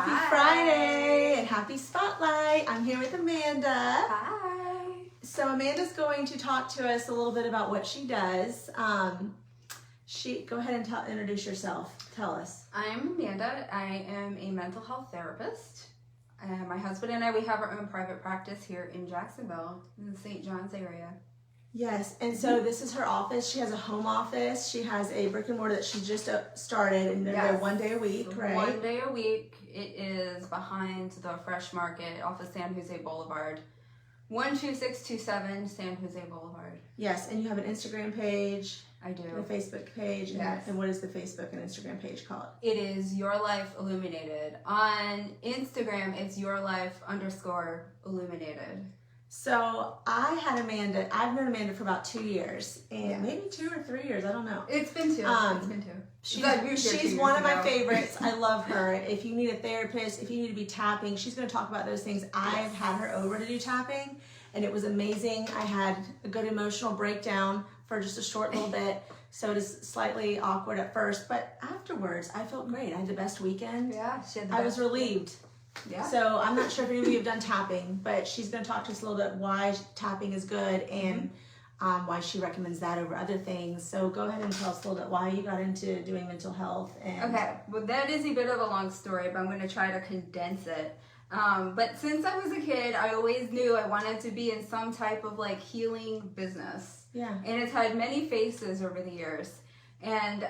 Happy Friday and happy Spotlight. I'm here with Amanda. Hi. So Amanda's going to talk to us a little bit about what she does. Go ahead and introduce yourself. Tell us. I'm Amanda. I am a mental health therapist. My husband and I, we have our own private practice here in Jacksonville, in the St. John's area. Yes, and so this is her office. She has a home office. She has a brick and mortar that she just started, and they're there 1 day a week, right? 1 day a week. It is behind the Fresh Market off of San Jose Boulevard. 12627 San Jose Boulevard. Yes, and you have an Instagram page. I do. A Facebook page. Yes. And what is the Facebook and Instagram page called? It is Yourlifeilluminated. On Instagram, it's Yourlife_illuminated. So I've known Amanda for about 2 years, and maybe 2 or 3 years, I don't know. It's been two. She's one of my favorites. I love her. If you need a therapist, if you need to be tapping, she's going to talk about those things. I've had her over to do tapping, and it was amazing. I had a good emotional breakdown for just a short little bit, so it is slightly awkward at first, but afterwards, I felt great. I had the best weekend. Yeah, she had the I best. was relieved. Yeah. So I'm not sure if any of you have done tapping, but she's going to talk to us a little bit why tapping is good and why she recommends that over other things. So go ahead and tell us a little bit why you got into doing mental health. Okay, well that is a bit of a long story, but I'm going to try to condense it. But since I was a kid, I always knew I wanted to be in some type of like healing business. Yeah. And it's had many faces over the years. And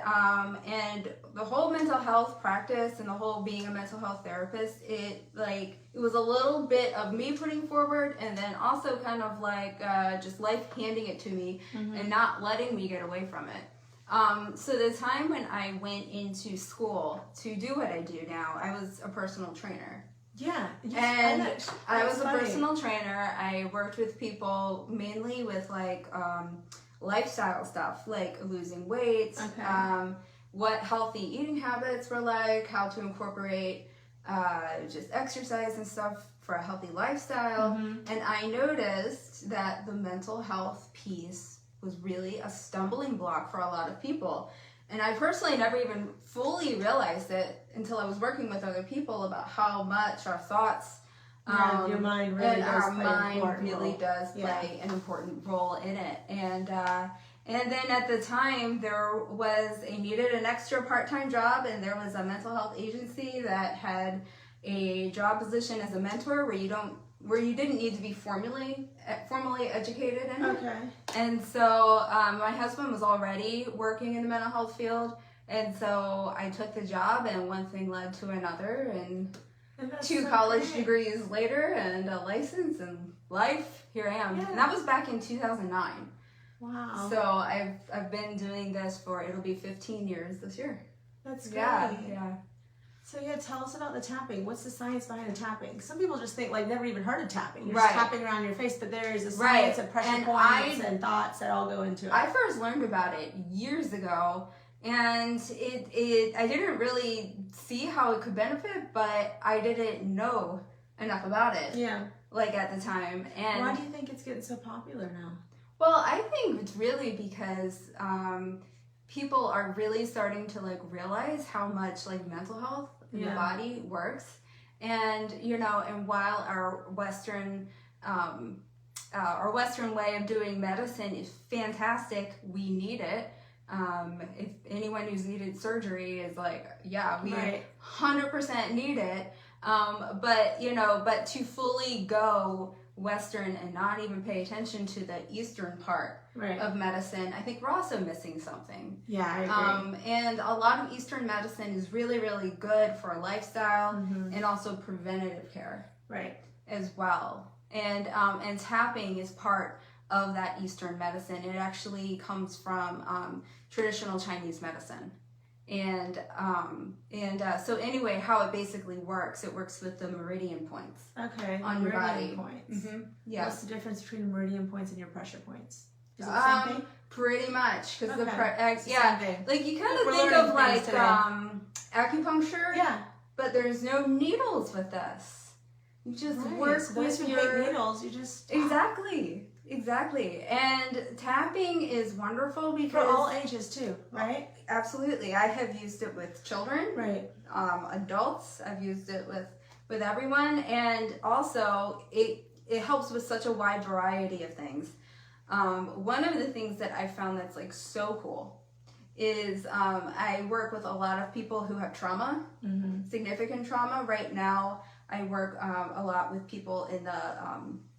the whole mental health practice and the whole being a mental health therapist, it was a little bit of me putting forward, and then also kind of like just life handing it to me and not letting me get away from it. So the time when I went into school to do what I do now, I was a personal trainer. Yeah. And I was a personal trainer. I worked with people mainly with like lifestyle stuff, like losing weight, what healthy eating habits were like, how to incorporate just exercise and stuff for a healthy lifestyle. And I noticed that the mental health piece was really a stumbling block for a lot of people. And I personally never even fully realized it until I was working with other people about how much our thoughts your mind really does play an important role in it. And then at the time there needed an extra part-time job, and there was a mental health agency that had a job position as a mentor where you didn't need to be formally educated in it. Okay. And so my husband was already working in the mental health field, and so I took the job, and one thing led to another, and 2 college degrees later and a license and life, here I am. Yeah. And that was back in 2009. Wow. So I've been doing this it'll be 15 years this year. That's great. Yeah. So tell us about the tapping. What's the science behind the tapping? Some people just think never even heard of tapping. You're just tapping around your face, but there is a science of pressure points and thoughts that all go into it. I first learned about it years ago, and I didn't really see how it could benefit, but I didn't know enough about it. Yeah. At the time. And why do you think it's getting so popular now? Well, I think it's really because people are really starting to realize how much mental health in the body works, and and while our Western way of doing medicine is fantastic, we need it. If anyone who's needed surgery is we 100% need it. But to fully go Western and not even pay attention to the Eastern part of medicine, I think we're also missing something. Yeah, I agree. And a lot of Eastern medicine is really, really good for lifestyle and also preventative care. Right. As well. And tapping is part of that Eastern medicine. It actually comes from traditional Chinese medicine. So anyway, how it basically works, it works with the meridian points. Okay. On your body. Points. Yeah. What's the difference between meridian points and your pressure points? Is it the same thing? Pretty much, because you kind of think of acupuncture. Yeah. But there's no needles with this. You just work with your needles. You just exactly. Exactly. And tapping is wonderful because... For all ages too, right? Absolutely. I have used it with children, right? Adults. I've used it with everyone. And also, it helps with such a wide variety of things. One of the things that I found that's like so cool is I work with a lot of people who have trauma, significant trauma. Right now, I work a lot with people in the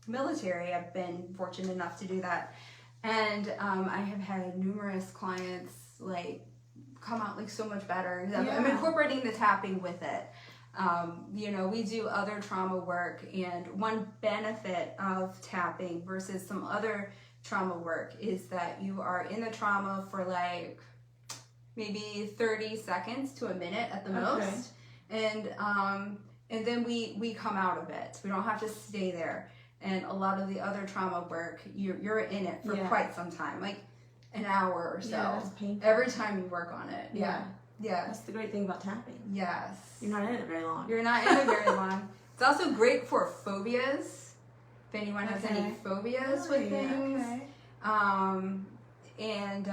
military. I've been fortunate enough to do that, and I have had numerous clients like come out like so much better. I'm incorporating the tapping with it. You know, we do other trauma work, and one benefit of tapping versus some other trauma work is that you are in the trauma for like maybe 30 seconds to a minute at the most, and then we come out of it. We don't have to stay there. And a lot of the other trauma work, you're in it for quite some time, like an hour or so. Yeah, that's painful. Every time you work on it. Yeah. That's the great thing about tapping. Yes. You're not in it very long. You're not in it very long. It's also great for phobias. If anyone has any phobias with things. And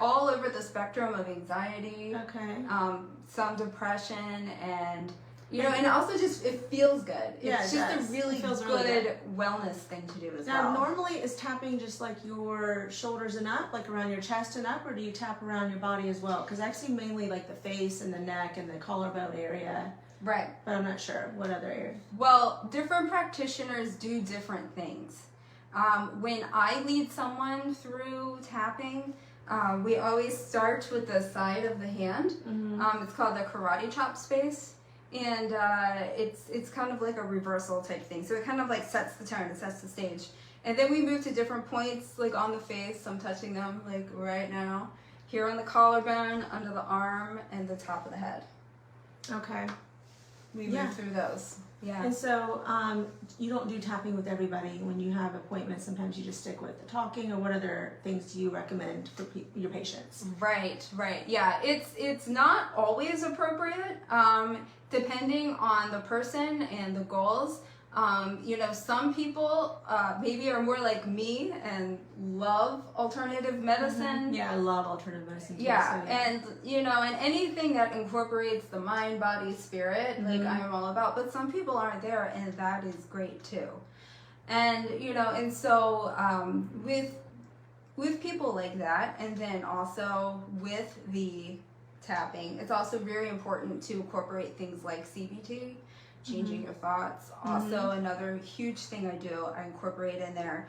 all over the spectrum of anxiety. Some depression, and you know, and also just it feels good. It's just a really good wellness thing to do as well. Now, normally is tapping just like your shoulders and up, like around your chest and up, or do you tap around your body as well? Because I've seen mainly like the face and the neck and the collarbone area. Right. But I'm not sure what other area. Well, different practitioners do different things. When I lead someone through tapping, we always start with the side of the hand. It's called the karate chop space. And it's kind of like a reversal type thing. So it kind of like sets the tone, it sets the stage. And then we move to different points, like on the face. I'm touching them like right now. Here on the collarbone, under the arm, and the top of the head. Okay. We move through those. Yeah. And so you don't do tapping with everybody when you have appointments. Sometimes you just stick with the talking, or what other things do you recommend for your patients? Right. Yeah, it's not always appropriate, depending on the person and the goals. You know, some people maybe are more like me and love alternative medicine. Yeah, I love alternative medicine too. Yeah, and you know, and anything that incorporates the mind, body, spirit, like I am all about. But some people aren't there, and that is great too. And you know, and so with people like that, and then also with the tapping, it's also very important to incorporate things like CBT. Changing your thoughts. Also, another huge thing I do, I incorporate in there.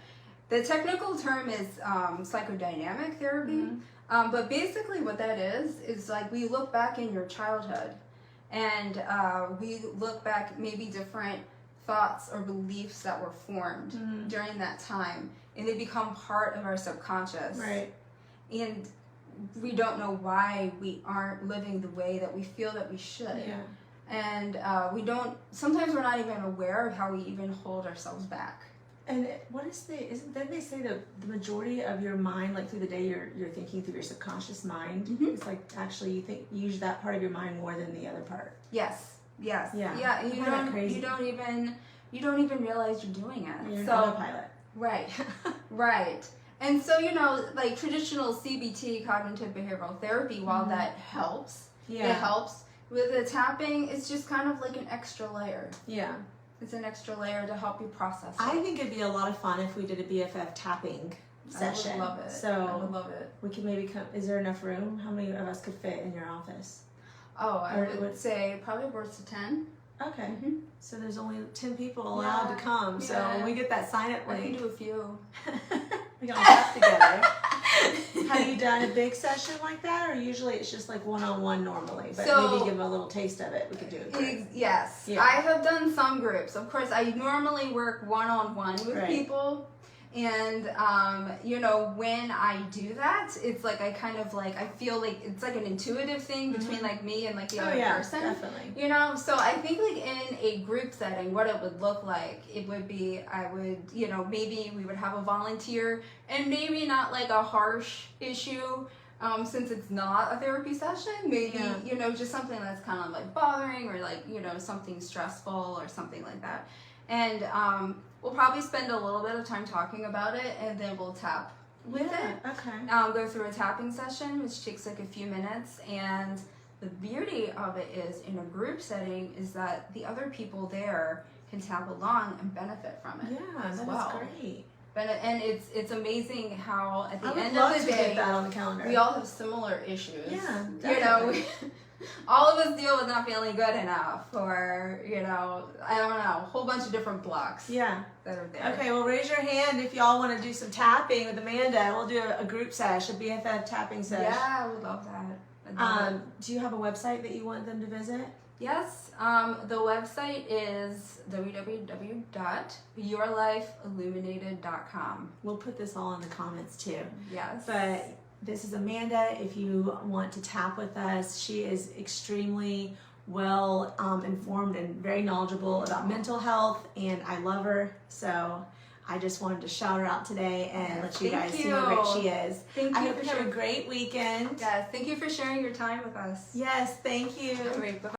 The technical term is psychodynamic therapy, but basically what that is like we look back in your childhood, and we look back maybe different thoughts or beliefs that were formed during that time, and they become part of our subconscious. Right. And we don't know why we aren't living the way that we feel that we should. Yeah. And sometimes we're not even aware of how we even hold ourselves back. And then they say the majority of your mind, like through the day, you're thinking through your subconscious mind. It's like actually you use that part of your mind more than the other part. Yes. Yeah. And you don't even realize you're doing it. You're an autopilot. Right. And so, you know, like traditional CBT, cognitive behavioral therapy, while that helps, it helps. With the tapping, it's just kind of like an extra layer. Yeah. It's an extra layer to help you process it. I think it'd be a lot of fun if we did a BFF tapping session. I would love it. So I would love it. We could maybe come. Is there enough room? How many of us could fit in your office? Oh, I would say probably upwards to 10. Okay. So there's only 10 people allowed to come. So when we get that sign up link, I can do a few. We all tap together. Have you done a big session like that, or usually it's just like one-on-one normally? But maybe give them a little taste of it. We could do it. Yes, I have done some groups. Of course, I normally work one-on-one with people, and you know, when I do that, it's like I feel like it's like an intuitive thing between like me and like the other person. Definitely. You know, so I think like in a group setting, what it would look like, it would be you know, maybe we would have a volunteer, and maybe not like a harsh issue, since it's not a therapy session. Maybe you know, just something that's kind of like bothering, or like, you know, something stressful or something like that. And we'll probably spend a little bit of time talking about it, and then we'll tap with it. Okay. Go through a tapping session, which takes like a few minutes. And the beauty of it is, in a group setting, is that the other people there can tap along and benefit from it. Yeah, as that well. is great. And it's amazing how at the I would end love of the to day, get that on the calendar. we all have similar issues. Yeah, You know, definitely. all of us deal with not feeling good enough, or, you know, I don't know, a whole bunch of different blocks Yeah. that are there. Okay, well, raise your hand if y'all want to do some tapping with Amanda. We'll do a group sesh, a BFF tapping sesh. Yeah, I would love that. I'd love it. Do you have a website that you want them to visit? Yes, the website is www.yourlifeilluminated.com. We'll put this all in the comments too. Yes. But this is Amanda. If you want to tap with us, she is extremely well informed and very knowledgeable about mental health, and I love her. So I just wanted to shout her out today and let you guys see how great she is. Thank I you hope you have a great weekend. Yes, thank you for sharing your time with us. Yes, thank you. All right, bye.